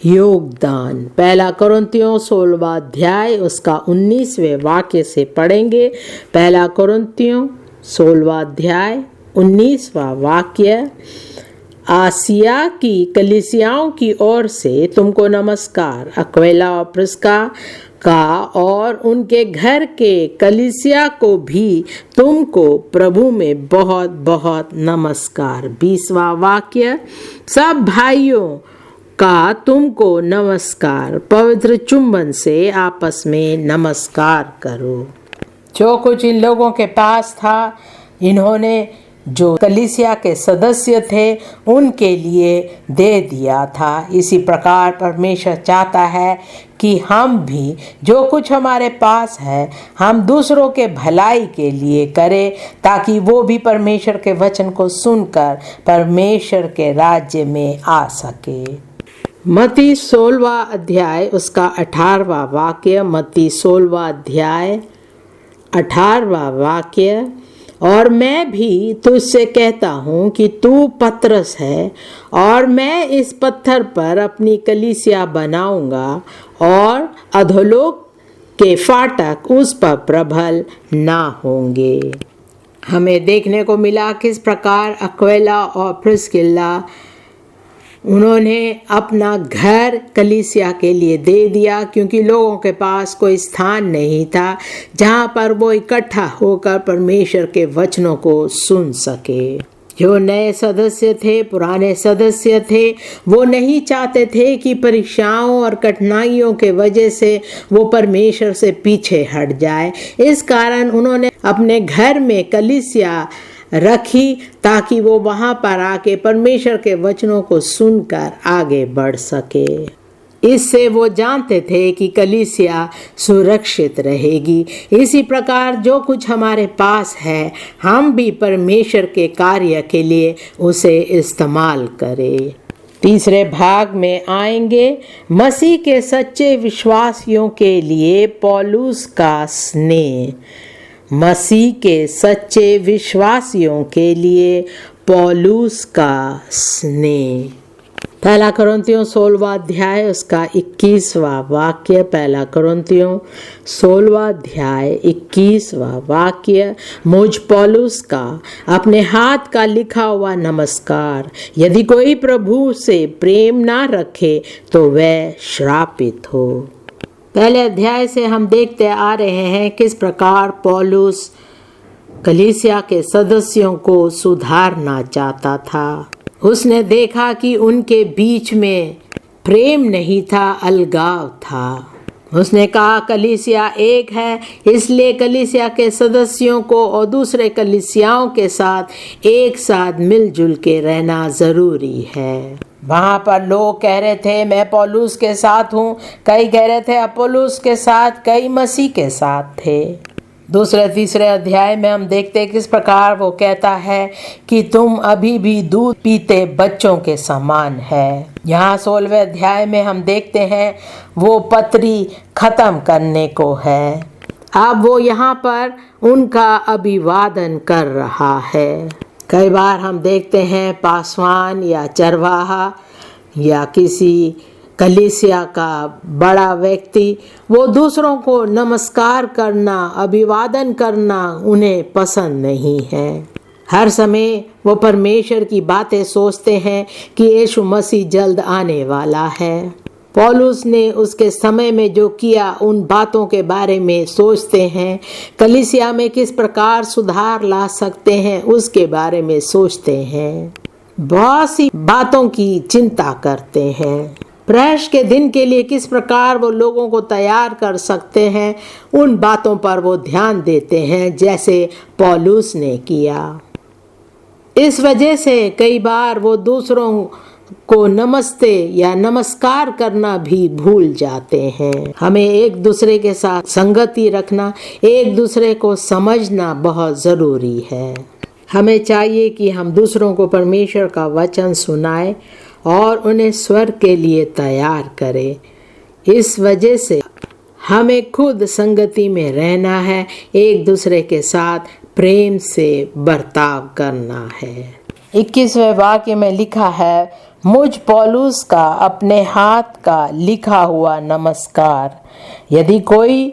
योगदान। पहला कोरिन्थियों 16वां अध्याय उसका 19वें वाक्य से पढ़ेंगे। पहला कोरिन्थियों 16वां अध्याय 19वां वाक्य, आसिया की कलीसियाओं की ओर से तुमको नमस्कार। अक्विला और प्रिस्का का और उनके घर के कलीसिया को भी तुमको प्रभु में बहुत बहुत नमस्कार। 20वां वाक्य, सब भाइयों का तुमको नमस्कार। पवित्र चुंबन से आपस में नमस्कार करो। जो कुछ इन लोगों के पास था, इन्होंने जो कलीसिया के सदस्य थे उनके लिए दे दिया था। इसी प्रकार परमेश्वर चाहता है कि हम भी जो कुछ हमारे पास है हम दूसरों के भलाई के लिए करें, ताकि वो भी परमेश्वर के वचन को सुनकर परमेश्वर के राज्य में आ सके। मत्ती 16वां अध्याय उसका 18वां वाक्य। मत्ती 16वां अध्याय 18वां वाक्य, और मैं भी तुझसे कहता हूँ कि तू पतरस है और मैं इस पत्थर पर अपनी कलीसिया बनाऊंगा और अधोलोक के फाटक उस पर प्रबल ना होंगे। हमें देखने को मिला किस प्रकार अक्विला और प्रिस्किला उन्होंने अपना घर कलीसिया के लिए दे दिया, क्योंकि लोगों के पास कोई स्थान नहीं था जहाँ पर वो इकट्ठा होकर परमेश्वर के वचनों को सुन सके। जो नए सदस्य थे, पुराने सदस्य थे, वो नहीं चाहते थे कि परीक्षाओं और कठिनाइयों के वजह से वो परमेश्वर से पीछे हट जाए। इस कारण उन्होंने अपने घर में कलीसिया रखी ताकि वो वहाँ पर आके परमेश्वर के वचनों को सुनकर आगे बढ़ सके। इससे वो जानते थे कि कलीसिया सुरक्षित रहेगी। इसी प्रकार जो कुछ हमारे पास है, हम भी परमेश्वर के कार्य के लिए उसे इस्तेमाल करें। तीसरे भाग में आएंगे मसीह के सच्चे विश्वासियों के लिए पौलुस का स्नेह। मसीह के सच्चे विश्वासियों के लिए पौलुस का स्नेह। पहला कुरिन्थियों 16वां अध्याय उसका 21वां वाक्य। पहला कुरिन्थियों 16वां अध्याय 21वां वाक्य। मुझ पौलुस का अपने हाथ का लिखा हुआ नमस्कार। यदि कोई प्रभु से प्रेम ना रखे तो वह श्रापित हो। पहले अध्याय से हम देखते आ रहे हैं किस प्रकार पौलुस कलीसिया के सदस्यों को सुधारना चाहता था। उसने देखा कि उनके बीच में प्रेम नहीं था, अलगाव था। उसने कहा कलीसिया एक है, इसलिए कलीसिया के सदस्यों को और दूसरे कलीसियाओं के साथ एक साथ मिलजुल के रहना ज़रूरी है। वहाँ पर लोग कह रहे थे मैं पौलुस के साथ हूँ, कई कह रहे थे अपोलोस के साथ, कई मसीह के साथ थे। दूसरे तीसरे अध्याय में हम देखते हैं किस प्रकार वो कहता है कि तुम अभी भी दूध पीते बच्चों के समान है। यहाँ 16वें अध्याय में हम देखते हैं वो पत्री खत्म करने को है। अब वो यहाँ पर उनका अभिवादन कर रहा है। कई बार हम देखते हैं पासवान या चरवाहा या किसी कलीसिया का बड़ा व्यक्ति, वो दूसरों को नमस्कार करना, अभिवादन करना उन्हें पसंद नहीं है। हर समय वो परमेश्वर की बातें सोचते हैं कि यीशु मसीह जल्द आने वाला है। पौलुस ने उसके समय में जो किया उन बातों के बारे में सोचते हैं। कलीसिया में किस प्रकार सुधार ला सकते हैं उसके बारे में सोचते हैं। बहुत सी बातों की चिंता करते हैं। प्रहर्ष के दिन के लिए किस प्रकार वो लोगों को तैयार कर सकते हैं, उन बातों पर वो ध्यान देते हैं, जैसे पौलुस ने किया। इस वजह से कई बार वो दूसरों को नमस्ते या नमस्कार करना भी भूल जाते हैं। हमें एक दूसरे के साथ संगति रखना, एक दूसरे को समझना बहुत ज़रूरी है। हमें चाहिए कि हम दूसरों को परमेश्वर का वचन सुनाएं और उन्हें स्वर्ग के लिए तैयार करें। इस वजह से हमें खुद संगति में रहना है, एक दूसरे के साथ प्रेम से बर्ताव करना है। 21वें वाक्य में लिखा है मुझ पौलुस का अपने हाथ का लिखा हुआ नमस्कार। यदि कोई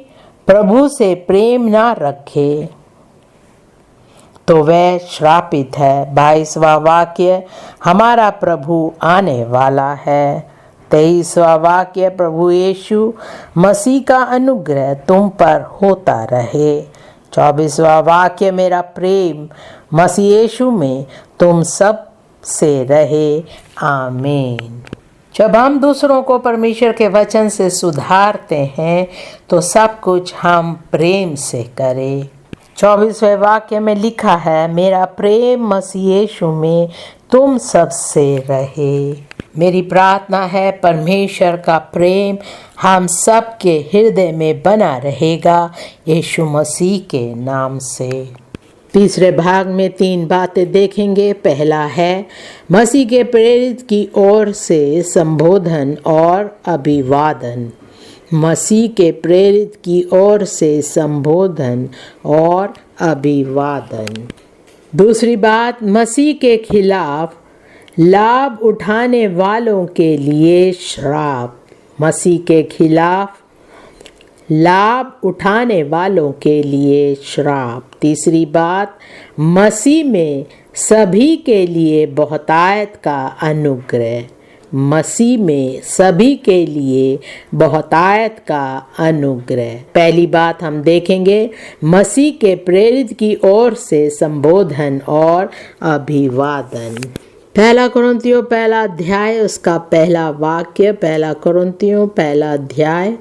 प्रभु से प्रेम ना रखे तो वह श्रापित है। 22वां वाक्य हमारा प्रभु आने वाला है। 23वां वाक्य प्रभु यीशु मसीह का अनुग्रह तुम पर होता रहे। 24वां वाक्य मेरा प्रेम मसीह यीशु में तुम सब से रहे। आमीन। जब हम दूसरों को परमेश्वर के वचन से सुधारते हैं तो सब कुछ हम प्रेम से करें। 24वें वाक्य में लिखा है मेरा प्रेम मसीह यीशु में तुम सब से रहे। मेरी प्रार्थना है परमेश्वर का प्रेम हम सब के हृदय में बना रहेगा यीशु मसीह के नाम से। तीसरे भाग में 3 बातें देखेंगे। पहला है मसीह के प्रेरित की ओर से संबोधन और अभिवादन। मसीह के प्रेरित की ओर से संबोधन और अभिवादन। दूसरी बात मसीह के खिलाफ लाभ उठाने वालों के लिए श्राप। मसीह के खिलाफ लाभ उठाने वालों के लिए श्राप। तीसरी बात मसीह में सभी के लिए बहुतायत का अनुग्रह। मसीह में सभी के लिए बहुतायत का अनुग्रह। पहली बात हम देखेंगे मसीह के प्रेरित की ओर से संबोधन और अभिवादन। पहला कुरिन्थियों पहला अध्याय उसका पहला वाक्य। पहला कुरिन्थियों पहला अध्याय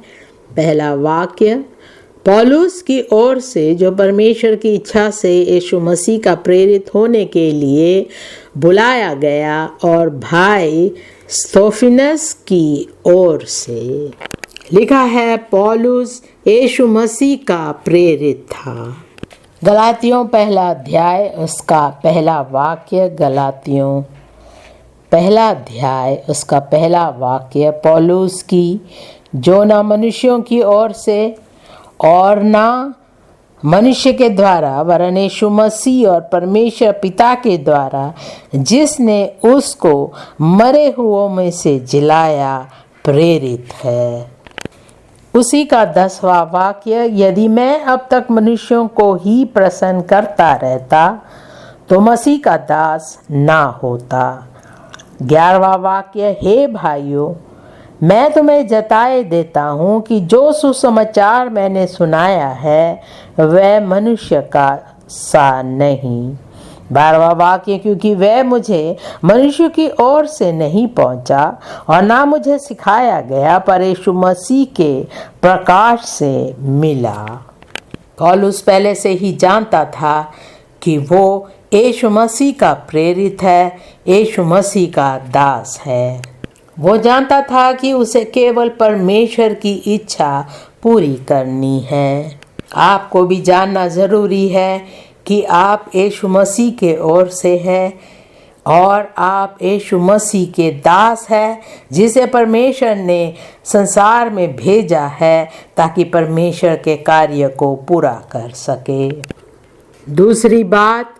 पहला वाक्य। पौलुस की ओर से जो परमेश्वर की इच्छा से यीशु मसीह का प्रेरित होने के लिए बुलाया गया और भाई स्तोफिनस की ओर से लिखा है। पौलुस यीशु मसीह का प्रेरित था। गलातियों पहला अध्याय उसका पहला वाक्य। गलातियों पहला अध्याय उसका पहला वाक्य। पौलुस की जो ना मनुष्यों की ओर से और ना मनुष्य के द्वारा वरन यीशु मसीह और परमेश्वर पिता के द्वारा जिसने उसको मरे हुओं में से जिलाया प्रेरित है। उसी का 10वां वाक्य। यदि मैं अब तक मनुष्यों को ही प्रसन्न करता रहता तो मसीह का दास ना होता। 11वां वाक्य। हे भाइयों, मैं तुम्हें जताए देता हूँ कि जो सुसमाचार मैंने सुनाया है वह मनुष्य का सा नहीं। 12वां वाक्य। क्योंकि वह मुझे मनुष्य की ओर से नहीं पहुँचा और ना मुझे सिखाया गया पर यीशु मसीह के प्रकाश से मिला। पौलुस पहले से ही जानता था कि वो यीशु मसीह का प्रेरित है, यीशु मसीह का दास है। वो जानता था कि उसे केवल परमेश्वर की इच्छा पूरी करनी है। आपको भी जानना ज़रूरी है कि आप यीशु मसीह के ओर से हैं और आप यीशु मसीह के दास हैं जिसे परमेश्वर ने संसार में भेजा है ताकि परमेश्वर के कार्य को पूरा कर सके। दूसरी बात,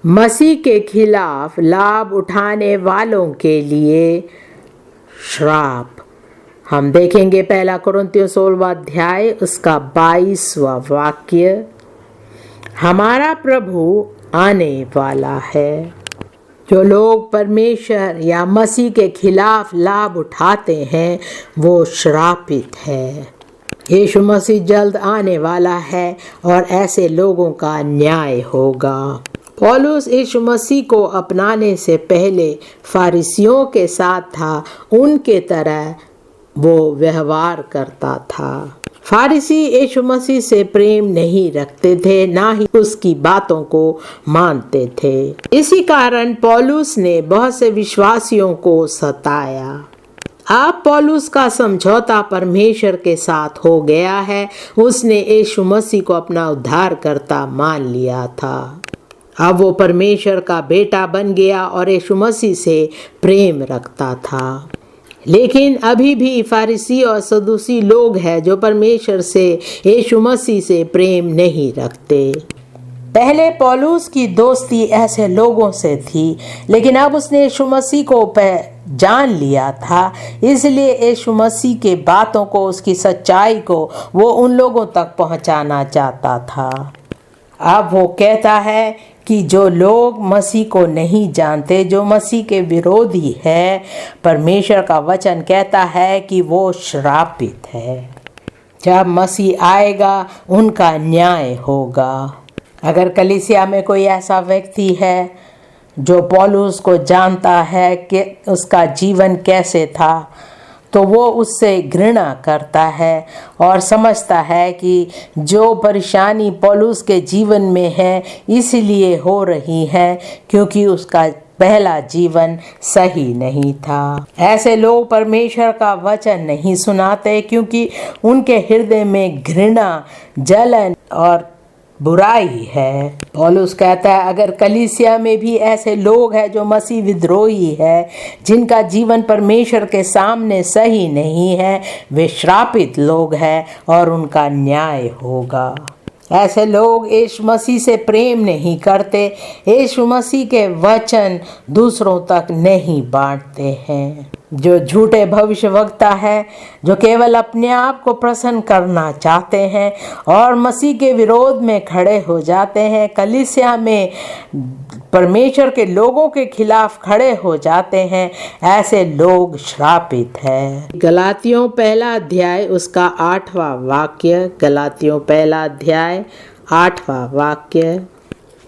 मसीह के खिलाफ लाभ उठाने वालों के लिए श्राप। हम देखेंगे पहला कुरिन्थियों 16वां अध्याय उसका 22वां वाक्य। हमारा प्रभु आने वाला है। जो लोग परमेश्वर या मसीह के खिलाफ लाभ उठाते हैं वो श्रापित है। यीशु मसीह जल्द आने वाला है और ऐसे लोगों का न्याय होगा। पौलुस यीशु मसीह को अपनाने से पहले फारिसियों के साथ था, उनके तरह वो व्यवहार करता था। फारिसी यीशु मसीह से प्रेम नहीं रखते थे, ना ही उसकी बातों को मानते थे। इसी कारण पौलुस ने बहुत से विश्वासियों को सताया। अब पौलुस का समझौता परमेश्वर के साथ हो गया है। उसने यीशु मसीह को अपना उद्धारकर्ता मान लिया था। अब वो परमेश्वर का बेटा बन गया और यीशु मसीह से प्रेम रखता था। लेकिन अभी भी फारिसी और सदूसी लोग हैं जो परमेश्वर से यीशु मसीह से प्रेम नहीं रखते। पहले पौलुस की दोस्ती ऐसे लोगों से थी, लेकिन अब उसने यीशु मसीह को जान लिया था, इसलिए यीशु मसीह के बातों को, उसकी सच्चाई को वो उन लोगों तक पहुंचाना चाहता था। अब वो कहता है कि जो लोग मसीह को नहीं जानते, जो मसीह के विरोधी है, परमेश्वर का वचन कहता है कि वो श्रापित है। जब मसीह आएगा उनका न्याय होगा। अगर कलीसिया में कोई ऐसा व्यक्ति है जो पौलुस को जानता है कि उसका जीवन कैसे था, तो वो उससे घृणा करता है और समझता है कि जो परेशानी पौलुस के जीवन में है इसलिए हो रही है क्योंकि उसका पहला जीवन सही नहीं था। ऐसे लोग परमेश्वर का वचन नहीं सुनाते क्योंकि उनके हृदय में घृणा, जलन और बुराई है। पौलुस कहता है अगर कलीसिया में भी ऐसे लोग हैं जो मसीह विद्रोही है, जिनका जीवन परमेश्वर के सामने सही नहीं है, वे श्रापित लोग हैं और उनका न्याय होगा। ऐसे लोग यीशु मसीह से प्रेम नहीं करते, यीशु मसीह के वचन दूसरों तक नहीं बांटते हैं। जो झूठे भविष्यवक्ता है, जो केवल अपने आप को प्रसन्न करना चाहते हैं और मसीह के विरोध में खड़े हो जाते हैं, कलीसिया में परमेश्वर के लोगों के खिलाफ खड़े हो जाते हैं, ऐसे लोग श्रापित है। गलातियों पहला अध्याय उसका 8वां वाक्य। गलातियों पहला अध्याय 8वां वाक्य।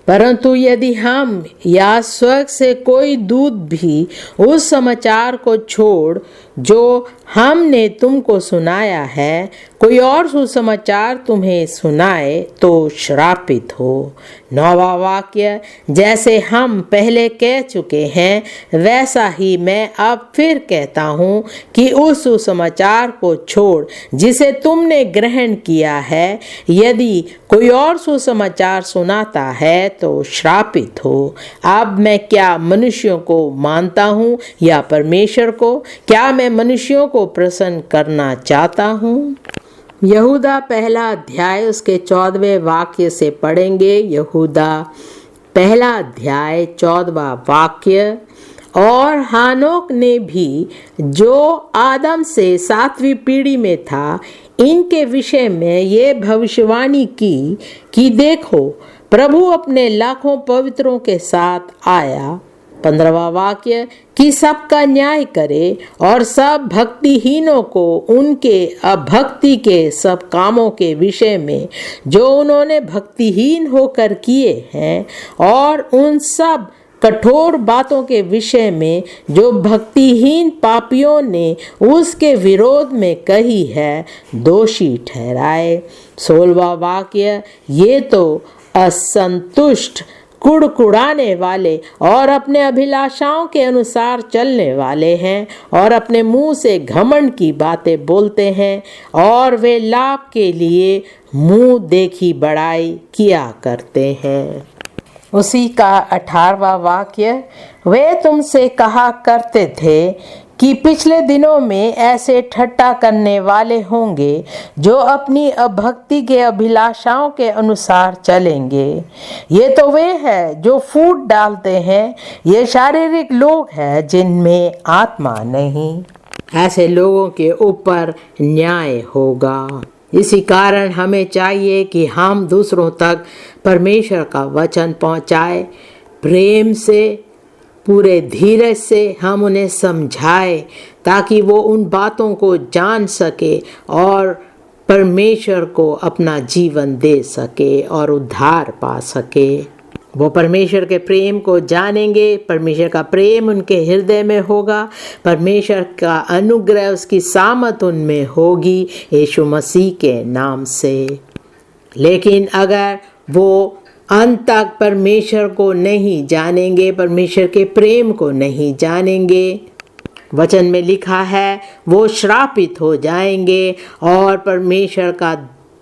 परंतु यदि हम या स्वर्ग से कोई दूत भी उस समाचार को छोड़ जो हमने तुमको सुनाया है, कोई और सुसमाचार तुम्हें सुनाए तो श्रापित हो। 9वां वाक्य। जैसे हम पहले कह चुके हैं वैसा ही मैं अब फिर कहता हूँ कि उस सुसमाचार को छोड़ जिसे तुमने ग्रहण किया है, यदि कोई और सुसमाचार सुनाता है तो श्रापित हो। अब मैं क्या मनुष्यों को मानता हूँ या परमेश्वर को? क्या मैं मनुष्यों को प्रसन्न करना चाहता हूँ? यहूदा पहला अध्याय उसके 14वें वाक्य से पढ़ेंगे। यहूदा पहला अध्याय 14वां वाक्य। और हानोक ने भी, जो आदम से 7वीं पीढ़ी में था, इनके विषय में ये भविष्यवाणी की कि देखो, प्रभु अपने लाखों पवित्रों के साथ आया। 15वां वाक्य। कि सबका न्याय करे और सब भक्तिहीनों को उनके अभक्ति के सब कामों के विषय में जो उन्होंने भक्तिहीन होकर किए हैं, और उन सब कठोर बातों के विषय में जो भक्तिहीन पापियों ने उसके विरोध में कही है, दोषी ठहराए। 16वां वाक्य। ये तो असंतुष्ट, कुड़कुड़ाने वाले और अपने अभिलाषाओं के अनुसार चलने वाले हैं, और अपने मुंह से घमंड की बातें बोलते हैं, और वे लाभ के लिए मुंह देखी बड़ाई किया करते हैं। उसी का 18वां वाक्य। वे तुमसे कहा करते थे कि पिछले दिनों में ऐसे ठट्टा करने वाले होंगे जो अपनी अभक्ति के अभिलाषाओं के अनुसार चलेंगे। ये तो वे हैं जो फूट डालते हैं, ये शारीरिक लोग हैं जिनमें आत्मा नहीं। ऐसे लोगों के ऊपर न्याय होगा। इसी कारण हमें चाहिए कि हम दूसरों तक परमेश्वर का वचन पहुंचाए, प्रेम से, पूरे धीरज से हम उन्हें समझाएं, ताकि वो उन बातों को जान सके और परमेश्वर को अपना जीवन दे सके और उद्धार पा सके। वो परमेश्वर के प्रेम को जानेंगे, परमेश्वर का प्रेम उनके हृदय में होगा, परमेश्वर का अनुग्रह, उसकी सामत उनमें होगी यीशु मसीह के नाम से। लेकिन अगर वो अंत तक परमेश्वर को नहीं जानेंगे, परमेश्वर के प्रेम को नहीं जानेंगे, वचन में लिखा है वो श्रापित हो जाएंगे और परमेश्वर का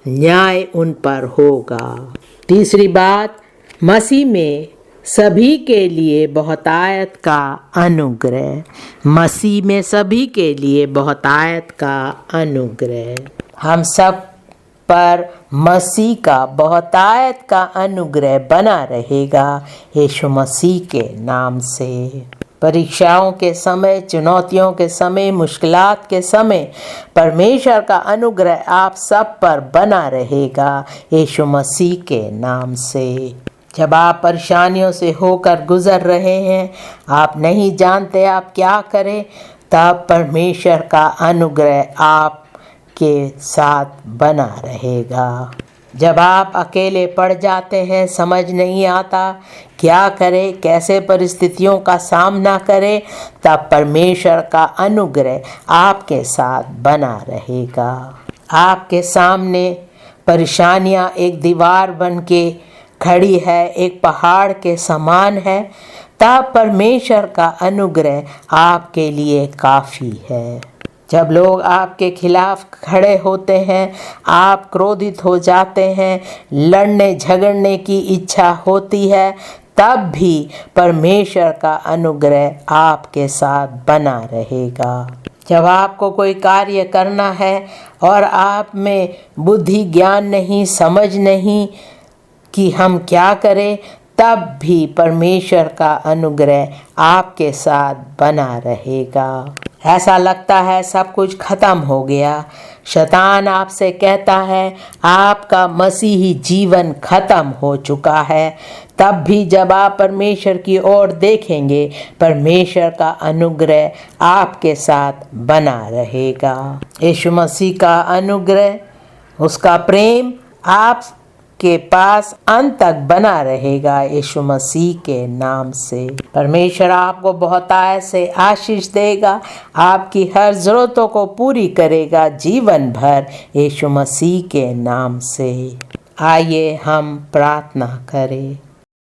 न्याय उन पर होगा। तीसरी बात, मसीह में सभी के लिए बहुतायत का अनुग्रह। मसीह में सभी के लिए बहुतायत का अनुग्रह। हम सब पर मसीह का बहुतायत का अनुग्रह बना रहेगा यीशु मसीह के नाम से। परीक्षाओं के समय, चुनौतियों के समय, मुश्किलात के समय परमेश्वर का अनुग्रह आप सब पर बना रहेगा यीशु मसीह के नाम से। जब आप परेशानियों से होकर गुजर रहे हैं, आप नहीं जानते आप क्या करें, तब परमेश्वर का अनुग्रह आप के साथ बना रहेगा। जब आप अकेले पड़ जाते हैं, समझ नहीं आता क्या करें, कैसे परिस्थितियों का सामना करें, तब परमेश्वर का अनुग्रह आपके साथ बना रहेगा। आपके सामने परेशानियां एक दीवार बन के खड़ी है, एक पहाड़ के समान है, तब परमेश्वर का अनुग्रह आपके लिए काफ़ी है। जब लोग आपके खिलाफ खड़े होते हैं, आप क्रोधित हो जाते हैं, लड़ने झगड़ने की इच्छा होती है, तब भी परमेश्वर का अनुग्रह आपके साथ बना रहेगा। जब आपको कोई कार्य करना है और आप में बुद्धि ज्ञान नहीं, समझ नहीं कि हम क्या करें, तब भी परमेश्वर का अनुग्रह आपके साथ बना रहेगा। ऐसा लगता है सब कुछ खत्म हो गया, शैतान आपसे कहता है आपका मसीही जीवन खत्म हो चुका है। तब भी जब आप परमेश्वर की ओर देखेंगे, परमेश्वर का अनुग्रह आपके साथ बना रहेगा। यीशु मसीह का अनुग्रह, उसका प्रेम आपके पास अंत तक बना रहेगा। यीशु मसीह के नाम से परमेश्वर आपको बहुतायत से आशीष देगा, आपकी हर जरूरतों को पूरी करेगा जीवन भर, यीशु मसीह के नाम से। आइए हम प्रार्थना करें।